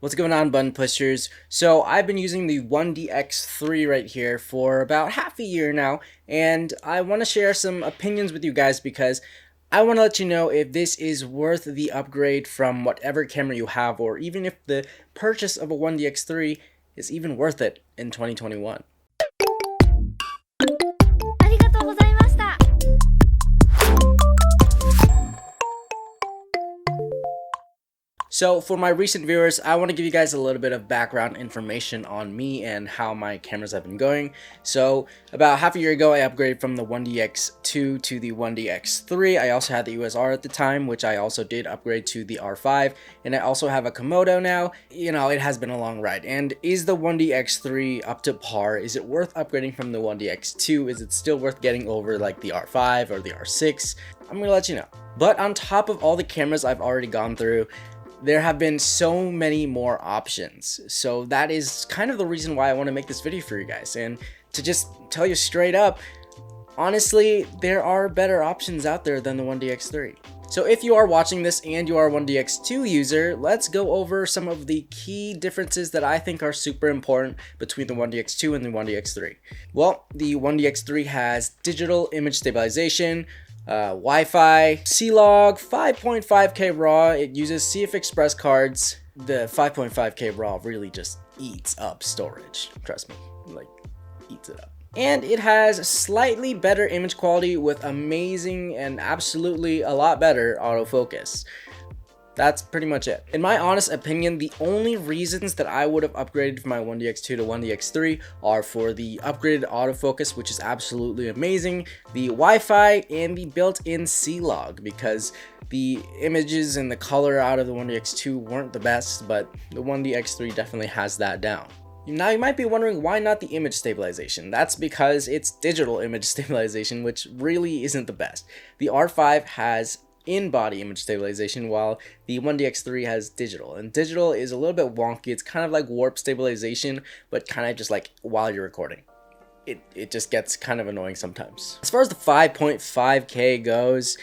What's going on, button pushers? So I've been using the 1DX3 right here for about half a year now, and I want to share some opinions with you guys because I want to let you know if this is worth the upgrade from whatever camera you have, or even if the purchase of a 1DX3 is even worth it in 2021. ありがとうございました。 So for my recent viewers, I want to give you guys a little bit of background information on me and how my cameras have been going. So about half a year ago, I upgraded from the 1DX2 to the 1DX3. I also had the USR at the time, which I also did upgrade to the R5. And I also have a Komodo now. You know, it has been a long ride. And is the 1DX3 up to par? Is it worth upgrading from the 1DX2? Is it still worth getting over like the R5 or the R6? I'm going to let you know. But on top of all the cameras I've already gone through, there have been so many more options. So that is kind of the reason why I want to make this video for you guys. And to just tell you straight up, honestly, there are better options out there than the 1DX3. So if you are watching this and you are a 1DX2 user, let's go over some of the key differences that I think are super important between the 1DX2 and the 1DX3. Well, the 1DX3 has digital image stabilization, Wi-Fi, C-Log, 5.5K RAW. It uses CF Express cards. The 5.5K RAW really just eats up storage. Trust me, like, eats it up. And it has slightly better image quality with amazing and absolutely a lot better autofocus. That's pretty much it. In my honest opinion, the only reasons that I would have upgraded from my 1DX2 to 1DX3 are for the upgraded autofocus, which is absolutely amazing, the Wi-Fi, and the built-in C-Log, because the images and the color out of the 1DX2 weren't the best, but the 1DX3 definitely has that down. Now you might be wondering, why not the image stabilization? That's because it's digital image stabilization, which really isn't the best. The R5 has in-body image stabilization, while the 1DX3 has digital, and digital is a little bit wonky. It's kind of like warp stabilization, but kind of just like while you're recording. It just gets kind of annoying sometimes. As far as the 5.5K goes,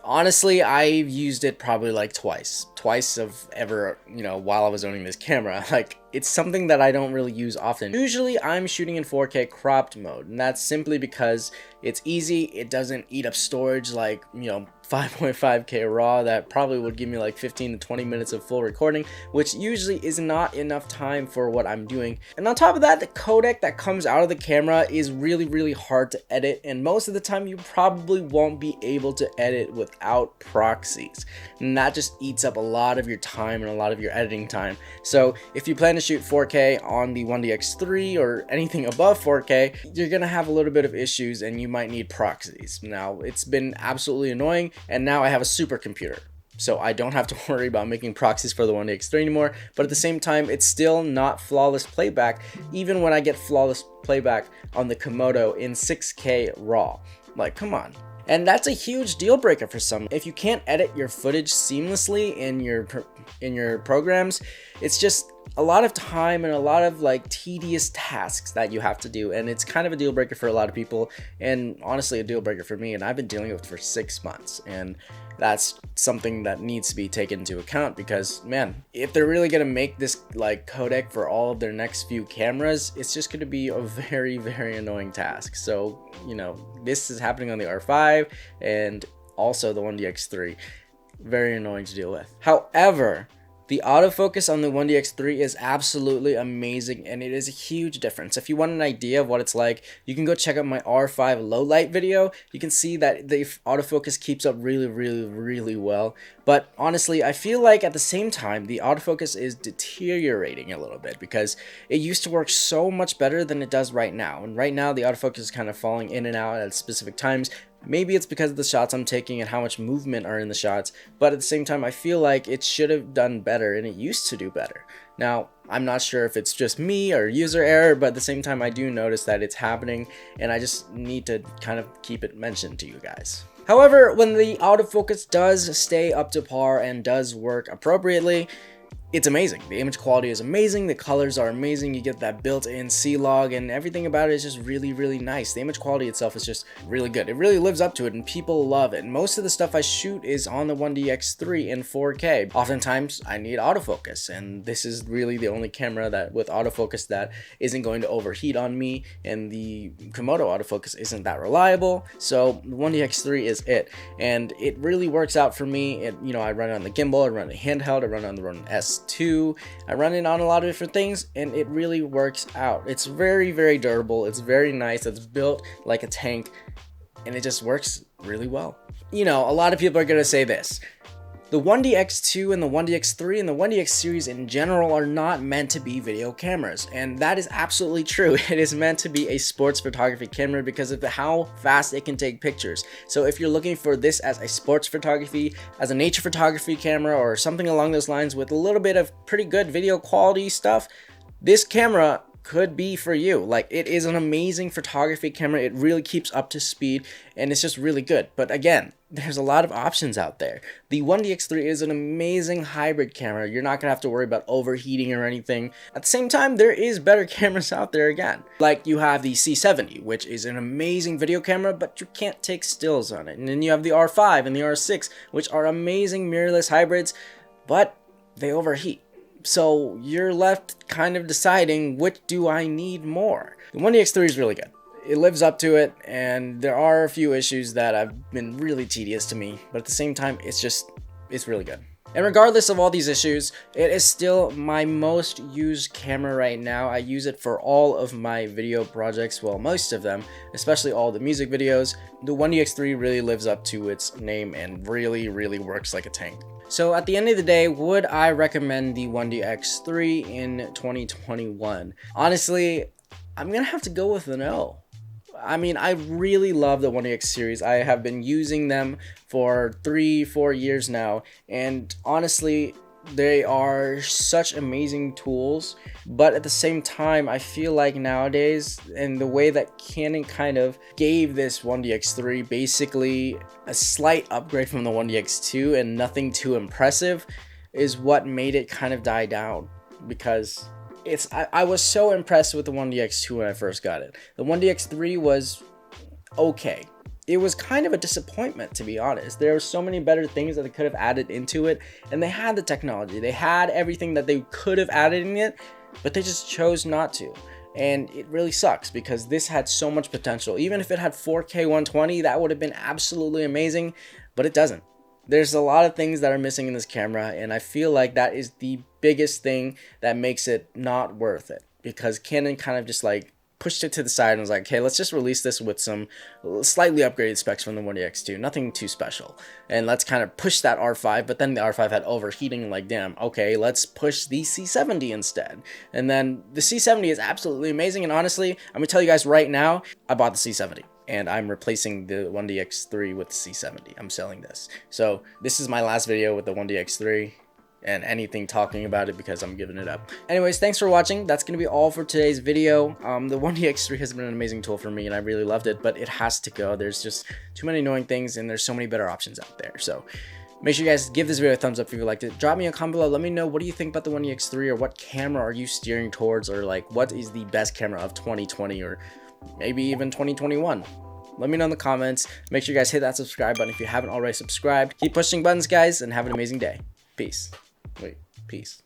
honestly, I've used it probably like twice of ever, you know, while I was owning this camera. Like, it's something that I don't really use often. Usually I'm shooting in 4K cropped mode, and that's simply because it's easy. It doesn't eat up storage like, you know, 5.5K RAW that probably would give me like 15 to 20 minutes of full recording, which usually is not enough time for what I'm doing. And on top of that, the codec that comes out of the camera is really hard to edit, and most of the time you probably won't be able to edit without proxies, and that just eats up a lot of your time and a lot of your editing time. So if you plan to shoot 4K on the 1DX3 or anything above 4K, you're gonna have a little bit of issues and you might need proxies. Now, it's been absolutely annoying, and now I have a supercomputer, so I don't have to worry about making proxies for the 1DX3 anymore. But at the same time, it's still not flawless playback, even when I get flawless playback on the Komodo in 6K RAW. Like, come on. And that's a huge deal breaker for some. If you can't edit your footage seamlessly in your programs, it's just a lot of time and a lot of like tedious tasks that you have to do, and it's kind of a deal breaker for a lot of people, and honestly a deal breaker for me, and I've been dealing with it for 6 months, and that's something that needs to be taken into account, because man, if they're really gonna make this like codec for all of their next few cameras, it's just gonna be a very annoying task. So, you know, this is happening on the R5 and also the 1DX3. Very annoying to deal with. However, the autofocus on the 1DX3 is absolutely amazing, and it is a huge difference. If you want an idea of what it's like, you can go check out my R5 low light video. You can see that the autofocus keeps up really well. But honestly, I feel like at the same time, the autofocus is deteriorating a little bit, because it used to work so much better than it does right now. And right now, the autofocus is kind of falling in and out at specific times. Maybe it's because of the shots I'm taking and how much movement are in the shots, but at the same time, I feel like it should have done better, and it used to do better. Now, I'm not sure if it's just me or user error, but at the same time, I do notice that it's happening, and I just need to kind of keep it mentioned to you guys. However, when the autofocus does stay up to par and does work appropriately, it's amazing. The image quality is amazing, the colors are amazing, you get that built-in C-Log, and everything about it is just really, really nice. The image quality itself is just really good. It really lives up to it, and people love it. Most of the stuff I shoot is on the 1DX3 in 4K. Oftentimes, I need autofocus, and this is really the only camera that with autofocus that isn't going to overheat on me, and the Komodo autofocus isn't that reliable, so the 1DX3 is it. And it really works out for me. I run it on the gimbal, I run it handheld, I run it on the Ronin S2, I run it on a lot of different things, and it really works out. It's very, very durable, it's very nice, it's built like a tank, and it just works really well. A lot of people are going to say this: the 1DX2 and the 1DX3 and the 1DX series in general are not meant to be video cameras, and that is absolutely true. It is meant to be a sports photography camera because of how fast it can take pictures. So if you're looking for this as a sports photography, as a nature photography camera, or something along those lines with a little bit of pretty good video quality stuff, this camera could be for you. Like, it is an amazing photography camera. It really keeps up to speed, and it's just really good. But again, there's a lot of options out there. The 1DX3 is an amazing hybrid camera. You're not gonna have to worry about overheating or anything. At the same time, there is better cameras out there again. Like, you have the C70, which is an amazing video camera, but you can't take stills on it. And then you have the R5 and the R6, which are amazing mirrorless hybrids, but they overheat. So you're left kind of deciding, which do I need more? The 1DX3 is really good. It lives up to it, and there are a few issues that have been really tedious to me, but at the same time, it's really good. And regardless of all these issues, it is still my most used camera right now. I use it for all of my video projects, well, most of them, especially all the music videos. The 1DX3 really lives up to its name and really, really works like a tank. So at the end of the day, would I recommend the 1DX3 in 2021? Honestly, I'm gonna have to go with a no. I mean, I really love the 1DX series. I have been using them for 3-4 years now, and honestly, they are such amazing tools. But at the same time, I feel like nowadays, and the way that Canon kind of gave this 1DX3 basically a slight upgrade from the 1DX2 and nothing too impressive, is what made it kind of die down. Because I was so impressed with the 1DX2 when I first got it. The 1DX3 was okay. It was kind of a disappointment, to be honest. There were so many better things that they could have added into it, and they had the technology. They had everything that they could have added in it, but they just chose not to. And it really sucks because this had so much potential. Even if it had 4K 120, that would have been absolutely amazing, but it doesn't. There's a lot of things that are missing in this camera, and I feel like that is the biggest thing that makes it not worth it, because Canon kind of just like pushed it to the side and was like, hey, let's just release this with some slightly upgraded specs from the 1DX2, nothing too special, and let's kind of push that R5. But then the R5 had overheating, like, damn, okay, let's push the C70 instead. And then the C70 is absolutely amazing, and honestly, I'm gonna tell you guys right now, I bought the C70 and I'm replacing the 1DX3 with the C70. I'm selling this. So this is my last video with the 1DX3 and anything talking about it, because I'm giving it up. Anyways, thanks for watching. That's gonna be all for today's video. The 1DX3 has been an amazing tool for me, and I really loved it, but it has to go. There's just too many annoying things, and there's so many better options out there. So make sure you guys give this video a thumbs up if you liked it. Drop me a comment below. Let me know, what do you think about the 1DX3, or what camera are you steering towards, or like, what is the best camera of 2020, or maybe even 2021? Let me know in the comments. Make sure you guys hit that subscribe button if you haven't already subscribed. Keep pushing buttons, guys, and have an amazing day. Peace. Wait, peace.